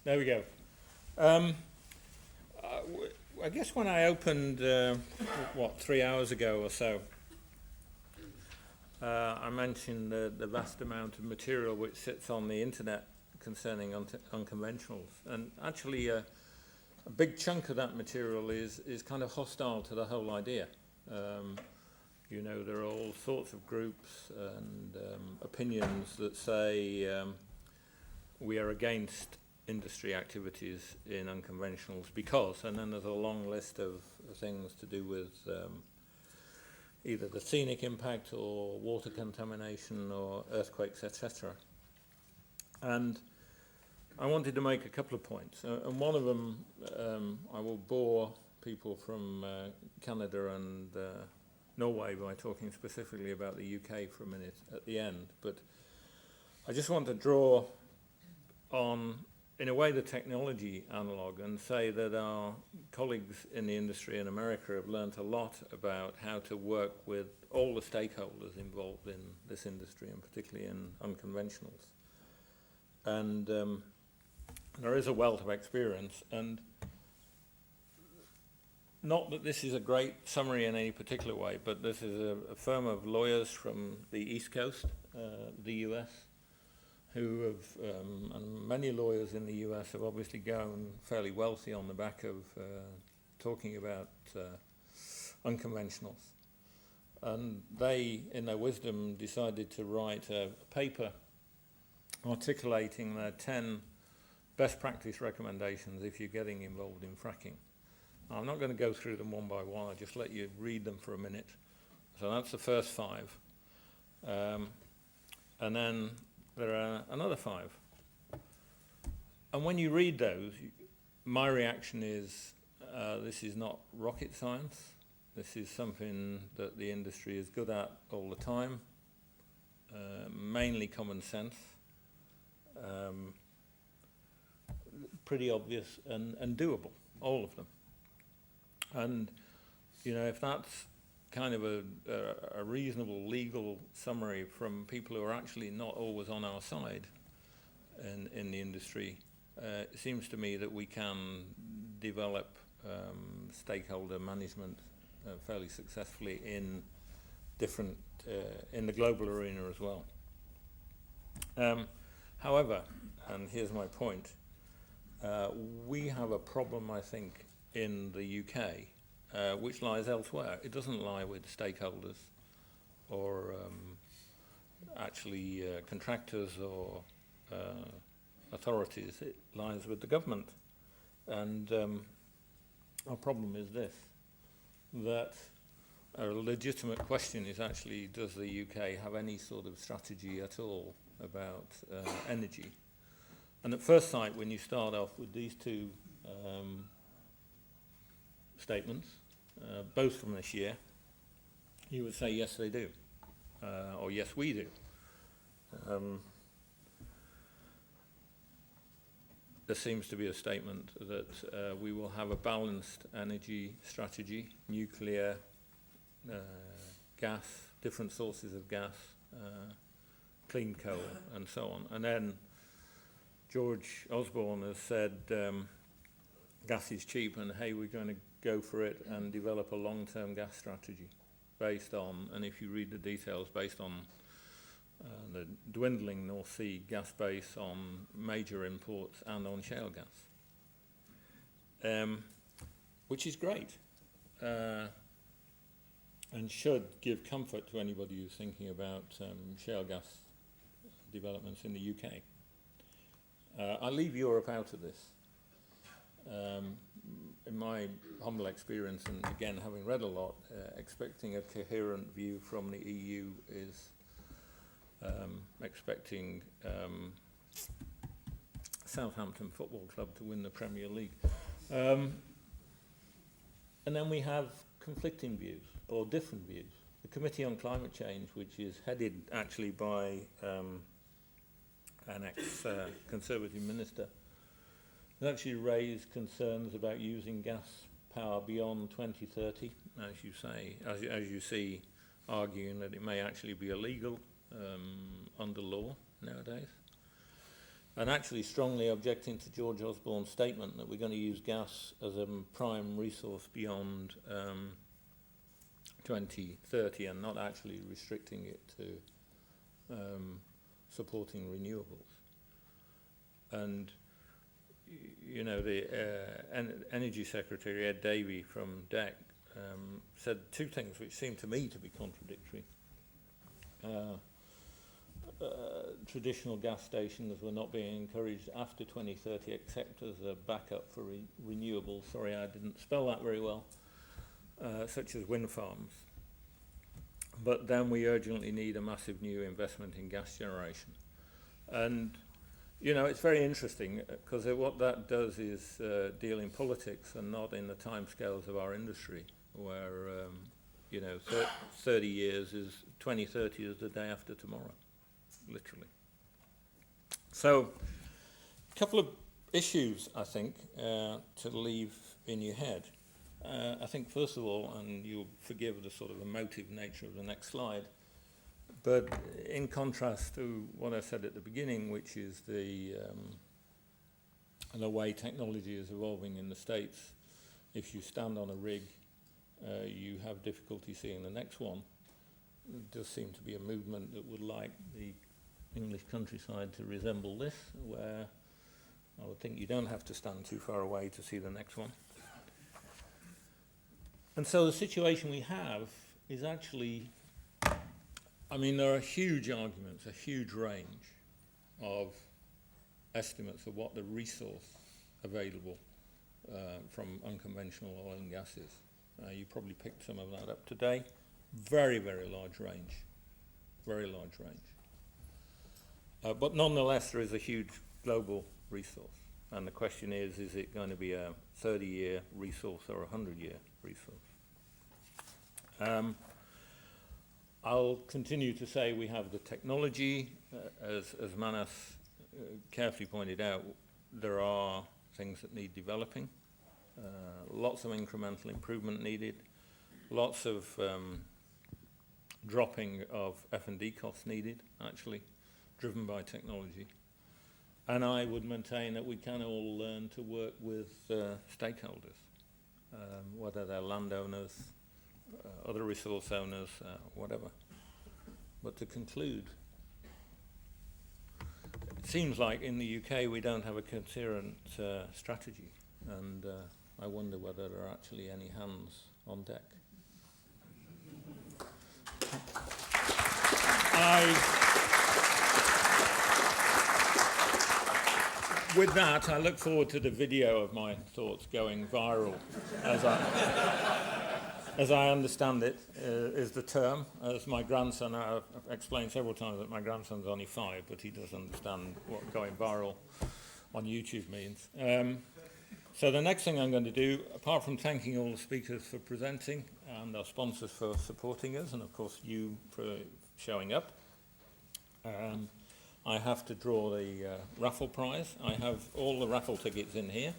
There we go. I guess when I opened, 3 hours ago or so, I mentioned the vast amount of material which sits on the internet concerning unconventionals. And actually, a big chunk of that material is kind of hostile to the whole idea. You know, there are all sorts of groups and opinions that say we are against industry activities in unconventionals because, and then there's a long list of things to do with either the scenic impact or water contamination or earthquakes, etc. And I wanted to make a couple of points, and one of them I will bore people from Canada and Norway by talking specifically about the UK for a minute at the end, but I just want to draw on, in a way, the technology analog and say that our colleagues in the industry in America have learnt a lot about how to work with all the stakeholders involved in this industry, and particularly in unconventionals. And there is a wealth of experience, and not that this is a great summary in any particular way, but this is a firm of lawyers from the East Coast, the US, who have, and many lawyers in the US have obviously grown fairly wealthy on the back of talking about unconventionals. And they, in their wisdom, decided to write a paper articulating their 10 best practice recommendations if you're getting involved in fracking. Now, I'm not going to go through them one by one, I'll just let you read them for a minute. So that's the first 5. And then there are another 5. And when you read those, my reaction is this is not rocket science. This is something that the industry is good at all the time, mainly common sense, pretty obvious and doable, all of them. And, you know, if that's kind of a reasonable legal summary from people who are actually not always on our side in the industry, it seems to me that we can develop stakeholder management fairly successfully in different, in the global arena as well. However, and here's my point, we have a problem, I think, in the UK, which lies elsewhere. It doesn't lie with stakeholders or actually contractors or authorities. It lies with the government. And our problem is this, that a legitimate question is actually, does the UK have any sort of strategy at all about energy? And at first sight, when you start off with these 2 statements, both from this year, you would say yes they do, or yes we do. There seems to be a statement that we will have a balanced energy strategy, nuclear, gas, different sources of gas, clean coal, and so on. And then George Osborne has said gas is cheap, and hey, we're going to go for it and develop a long-term gas strategy based on, and if you read the details, based on the dwindling North Sea gas base, on major imports and on shale gas, which is great and should give comfort to anybody who's thinking about shale gas developments in the UK. I leave Europe out of this. In my humble experience, and again having read a lot, expecting a coherent view from the EU is expecting Southampton Football Club to win the Premier League. And then we have conflicting views, or different views. The Committee on Climate Change, which is headed actually by an ex-Conservative minister, has actually raised concerns about using gas power beyond 2030, as you say, as you see, arguing that it may actually be illegal under law nowadays. and actually strongly objecting to George Osborne's statement that we're going to use gas as a prime resource beyond 2030 and not actually restricting it to supporting renewables. And you know, the Energy Secretary Ed Davey from DECC said two things which seem to me to be contradictory. Traditional gas stations were not being encouraged after 2030 except as a backup for renewables. Sorry, I didn't spell that very well. Such as wind farms. But then we urgently need a massive new investment in gas generation. And you know, it's very interesting because what that does is deal in politics and not in the timescales of our industry, where you know, 30 years is 2030 is the day after tomorrow, literally. So, a couple of issues I think to leave in your head. I think first of all, and you'll forgive the sort of emotive nature of the next slide, but in contrast to what I said at the beginning, which is the way technology is evolving in the States, if you stand on a rig, you have difficulty seeing the next one. There does seem to be a movement that would like the English countryside to resemble this, where I would think you don't have to stand too far away to see the next one. And so the situation we have is actually, I mean, there are huge arguments, a huge range of estimates of what the resource available from unconventional oil and gas is. You probably picked some of that up today. Very, very large range. Very large range. But nonetheless, there is a huge global resource. And the question is it going to be a 30-year resource or a 100-year resource? I'll continue to say we have the technology. As Manas carefully pointed out, there are things that need developing. Lots of incremental improvement needed. Lots of dropping of F&D costs needed, actually, driven by technology. And I would maintain that we can all learn to work with stakeholders, whether they're landowners, other resource owners, whatever. But to conclude, it seems like in the UK we don't have a coherent strategy, and I wonder whether there are actually any hands on deck. With that, I look forward to the video of my thoughts going viral, as I understand it, is the term. As my grandson, I've explained several times that my grandson's only 5, but he does understand what going viral on YouTube means. So the next thing I'm going to do, apart from thanking all the speakers for presenting and our sponsors for supporting us, and of course you for showing up, I have to draw the raffle prize. I have all the raffle tickets in here.